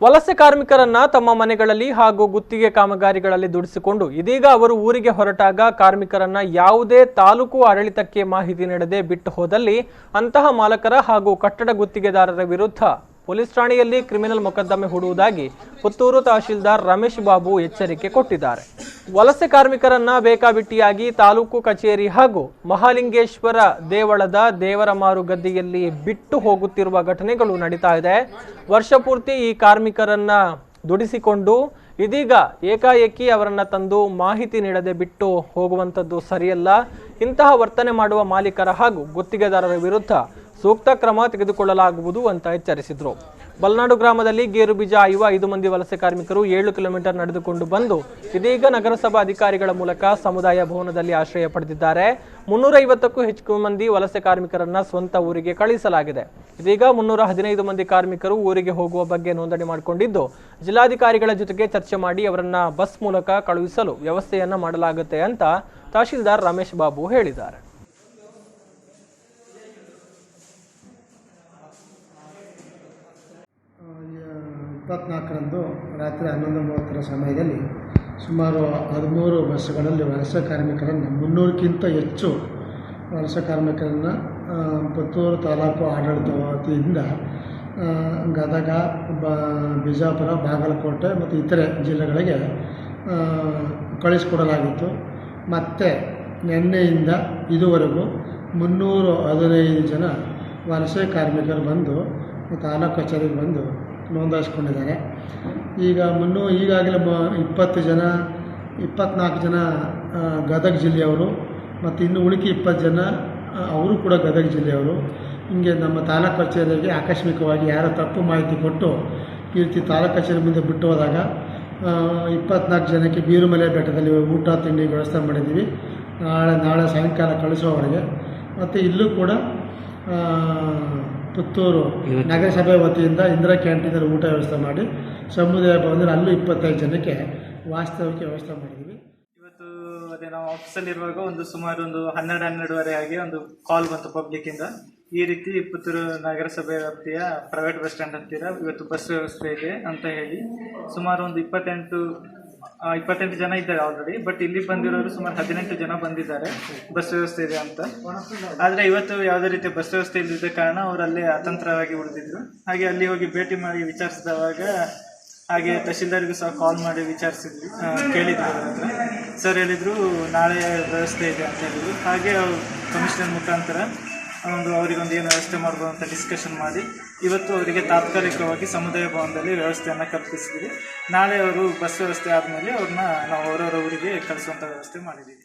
ವಲಸೆ ಕಾರ್ಮಿಕರನ್ನ ತಮ್ಮ ಮನೆಗಳಲ್ಲಿ ಹಾಗೂ ಗುತ್ತಿಗೆ ಕಾಮಗಾರಿಗಳಲ್ಲಿ ದುಡಿಸಿಕೊಂಡು ಇದೀಗ ಅವರು ಊರಿಗೆ ಹೊರಟಾಗ ಕಾರ್ಮಿಕರನ್ನ ಯಾವುದೇ ತಾಲೂಕು ಆಡಳಿತಕ್ಕೆ ಮಾಹಿತಿ ನೀಡದೆ ಬಿಟ್ಟು ಹೋದಲ್ಲಿ ಅಂತಹ ಮಾಲಕರ ಹಾಗೂ ಕಟ್ಟಡ ಗುತ್ತಿಗೆದಾರರ ವಿರುದ್ಧ ಪೊಲೀಸ್ ಠಾಣೆಯಲ್ಲಿ ಕ್ರಿಮಿನಲ್ ಮೊಕದ್ದಮೆ ಹೂಡುವುದಾಗಿ ಪುತ್ತೂರು ತಹಶೀಲ್ದಾರ್ ರಮೇಶ್ ಬಾಬು ಎಚ್ಚರಿಕೆ ಕೊಟ್ಟಿದ್ದಾರೆ. ವಲಸೆ ಕಾರ್ಮಿಕರನ್ನ ಬೇಕಾಬಿಟ್ಟಿಯಾಗಿ ತಾಲೂಕು ಕಚೇರಿ ಹಾಗೂ ಮಹಾಲಿಂಗೇಶ್ವರ ದೇವಳದ ದೇವರಮಾರು ಗದ್ದಿಯಲ್ಲಿ ಬಿಟ್ಟು ಹೋಗುತ್ತಿರುವ ಘಟನೆಗಳು ನಡೀತಾ ಇದೆ. ವರ್ಷಪೂರ್ತಿ ಈ ಕಾರ್ಮಿಕರನ್ನ ದುಡಿಸಿಕೊಂಡು ಇದೀಗ ಏಕಾಏಕಿ ಅವರನ್ನ ತಂದು ಮಾಹಿತಿ ನೀಡದೆ ಬಿಟ್ಟು ಹೋಗುವಂಥದ್ದು ಸರಿಯಲ್ಲ. ಇಂತಹ ವರ್ತನೆ ಮಾಡುವ ಮಾಲೀಕರ ಹಾಗೂ ಗುತ್ತಿಗೆದಾರರ ವಿರುದ್ಧ ಸೂಕ್ತ ಕ್ರಮ ತೆಗೆದುಕೊಳ್ಳಲಾಗುವುದು ಅಂತ ಎಚ್ಚರಿಸಿದರು. ಬಲ್ನಾಡು ಗ್ರಾಮದಲ್ಲಿ ಗೇರು ಬೀಜ ಆಯುವ 5 ಮಂದಿ ವಲಸೆ ಕಾರ್ಮಿಕರು 7 ಕಿಲೋಮೀಟರ್ ನಡೆದುಕೊಂಡು ಬಂದು ಇದೀಗ ನಗರಸಭಾ ಅಧಿಕಾರಿಗಳ ಮೂಲಕ ಸಮುದಾಯ ಭವನದಲ್ಲಿ ಆಶ್ರಯ ಪಡೆದಿದ್ದಾರೆ. 350ಕ್ಕೂ ಹೆಚ್ಚು ಮಂದಿ ವಲಸೆ ಕಾರ್ಮಿಕರನ್ನ ಸ್ವಂತ ಊರಿಗೆ ಕಳುಹಿಸಲಾಗಿದೆ. ಇದೀಗ 315 ಮಂದಿ ಕಾರ್ಮಿಕರು ಊರಿಗೆ ಹೋಗುವ ಬಗ್ಗೆ ನೋಂದಣಿ ಮಾಡಿಕೊಂಡಿದ್ದು ಜಿಲ್ಲಾಧಿಕಾರಿಗಳ ಜೊತೆಗೆ ಚರ್ಚೆ ಮಾಡಿ ಅವರನ್ನ ಬಸ್ ಮೂಲಕ ಕಳುಹಿಸಲು ವ್ಯವಸ್ಥೆಯನ್ನ ಮಾಡಲಾಗುತ್ತೆ ಅಂತ ತಹಶೀಲ್ದಾರ್ ರಮೇಶ್ ಬಾಬು ಹೇಳಿದ್ದಾರೆ. ಇಪ್ಪತ್ನಾಲ್ಕರಂದು ರಾತ್ರಿ 11:30 ಸಮಯದಲ್ಲಿ ಸುಮಾರು 13 ಬಸ್ಸುಗಳಲ್ಲಿ ವಲಸೆ ಕಾರ್ಮಿಕರನ್ನು 300ಕ್ಕಿಂತ ಹೆಚ್ಚು ವಲಸೆ ಕಾರ್ಮಿಕರನ್ನು ಪುತ್ತೂರು ತಾಲೂಕು ಆಡಳಿತ ವತಿಯಿಂದ ಗದಗ, ಬಿಜಾಪುರ, ಬಾಗಲಕೋಟೆ ಮತ್ತು ಇತರೆ ಜಿಲ್ಲೆಗಳಿಗೆ ಕಳಿಸಿಕೊಡಲಾಗಿತ್ತು. ಮತ್ತು ನಿನ್ನೆಯಿಂದ ಇದುವರೆಗೂ 315 ಜನ ವಲಸೆ ಕಾರ್ಮಿಕರು ಬಂದು ತಾಲೂಕು ಕಚೇರಿಗೆ ಬಂದು ನೋಂದಾಯಿಸ್ಕೊಂಡಿದ್ದಾರೆ. ಈಗಾಗಲೇ 24 ಜನ ಗದಗ ಜಿಲ್ಲೆಯವರು ಮತ್ತು ಇನ್ನು ಉಳಿಕೆ 20 ಜನ ಅವರು ಕೂಡ ಗದಗ ಜಿಲ್ಲೆಯವರು. ಹಿಂಗೆ ನಮ್ಮ ತಾಲೂಕು ಕಚೇರಿಗೆ ಆಕಸ್ಮಿಕವಾಗಿ ಯಾರೋ ತಪ್ಪು ಮಾಹಿತಿ ಕೊಟ್ಟು ಈ ರೀತಿ ತಾಲೂಕು ಕಚೇರಿ ಮುಂದೆ ಬಿಟ್ಟು ಹೋದಾಗ 24 ಜನಕ್ಕೆ ಬೀರುಮಲೆ ಬೆಟ್ಟದಲ್ಲಿ ಊಟ ತಿಂಡಿ ವ್ಯವಸ್ಥೆ ಮಾಡಿದ್ದೀವಿ. ನಾಳೆ ಸಾಯಂಕಾಲ ಕಳಿಸೋವರೆಗೆ. ಮತ್ತು ಇಲ್ಲೂ ಕೂಡ ಪುತ್ತೂರು ನಗರಸಭೆ ವತಿಯಿಂದ ಇಂದಿರಾ ಕ್ಯಾಂಟೀನಲ್ಲಿ ಊಟ ವ್ಯವಸ್ಥೆ ಮಾಡಿ ಸಮುದಾಯ ಭವನದಲ್ಲಿ ಅಲ್ಲೂ 25 ಜನಕ್ಕೆ ವಾಸ್ತವಕ್ಕೆ ವ್ಯವಸ್ಥೆ ಮಾಡಿದ್ದೀವಿ. ಇವತ್ತು ಅದೇ ನಾವು ಆಫೀಸಲ್ಲಿರುವಾಗ ಸುಮಾರು 12:30 ಹಾಗೆ ಒಂದು ಕಾಲ್ ಬಂತು ಪಬ್ಲಿಕ್ಕಿಂದ. ಈ ರೀತಿ ಪುತ್ತೂರು ನಗರಸಭೆ ವ್ಯಾಪ್ತಿಯ ಪ್ರೈವೇಟ್ ಬಸ್ ಸ್ಟ್ಯಾಂಡ್ ಹತ್ತಿರ ಇವತ್ತು ಬಸ್ ವ್ಯವಸ್ಥೆ ಇದೆ ಅಂತ ಹೇಳಿ ಸುಮಾರು 28 ಜನ ಇದ್ದಾರೆ ಆಲ್ರೆಡಿ. ಬಟ್ ಇಲ್ಲಿ ಬಂದಿರೋರು ಸುಮಾರು 18 ಜನ ಬಂದಿದ್ದಾರೆ ಬಸ್ ವ್ಯವಸ್ಥೆ ಇದೆ ಅಂತ. ಆದರೆ ಇವತ್ತು ಯಾವುದೇ ರೀತಿಯ ಬಸ್ ವ್ಯವಸ್ಥೆ ಇಲ್ಲದ ಕಾರಣ ಅವರಲ್ಲೇ ಅತಂತ್ರವಾಗಿ ಉಳಿದಿದ್ರು. ಹಾಗೆ ಅಲ್ಲಿ ಹೋಗಿ ಭೇಟಿ ಮಾಡಿ ವಿಚಾರಿಸಿದವಾಗ ಹಾಗೆ ತಹಶೀಲ್ದಾರ್ಗೂ ಸಹ ಕಾಲ್ ಮಾಡಿ ವಿಚಾರಿಸಿದ್ವಿ, ಕೇಳಿದ್ರು ಅವರ ಹತ್ರ. ಸರ್ ಹೇಳಿದರು ನಾಳೆ ವ್ಯವಸ್ಥೆ ಇದೆ ಅಂತ ಹೇಳಿದರು. ಹಾಗೆ ಕಮಿಷನರ್ ಮುಖಾಂತರ ಅವರಿಗೊಂದು ಏನು ವ್ಯವಸ್ಥೆ ಮಾಡ್ಬೋದು ಅಂತ ಡಿಸ್ಕಷನ್ ಮಾಡಿ ಇವತ್ತು ಅವರಿಗೆ ತಾತ್ಕಾಲಿಕವಾಗಿ ಸಮುದಾಯ ಭವನದಲ್ಲಿ ವ್ಯವಸ್ಥೆಯನ್ನು ಕಲ್ಪಿಸಿದ್ವಿ. ನಾಳೆ ಅವರು ಬಸ್ ವ್ಯವಸ್ಥೆ ಆದಮೇಲೆ ಅವ್ರನ್ನ ನಾವು ಅವರವರ ಊರಿಗೆ ಕಳಿಸುವಂಥ ವ್ಯವಸ್ಥೆ ಮಾಡಿದ್ದೀವಿ.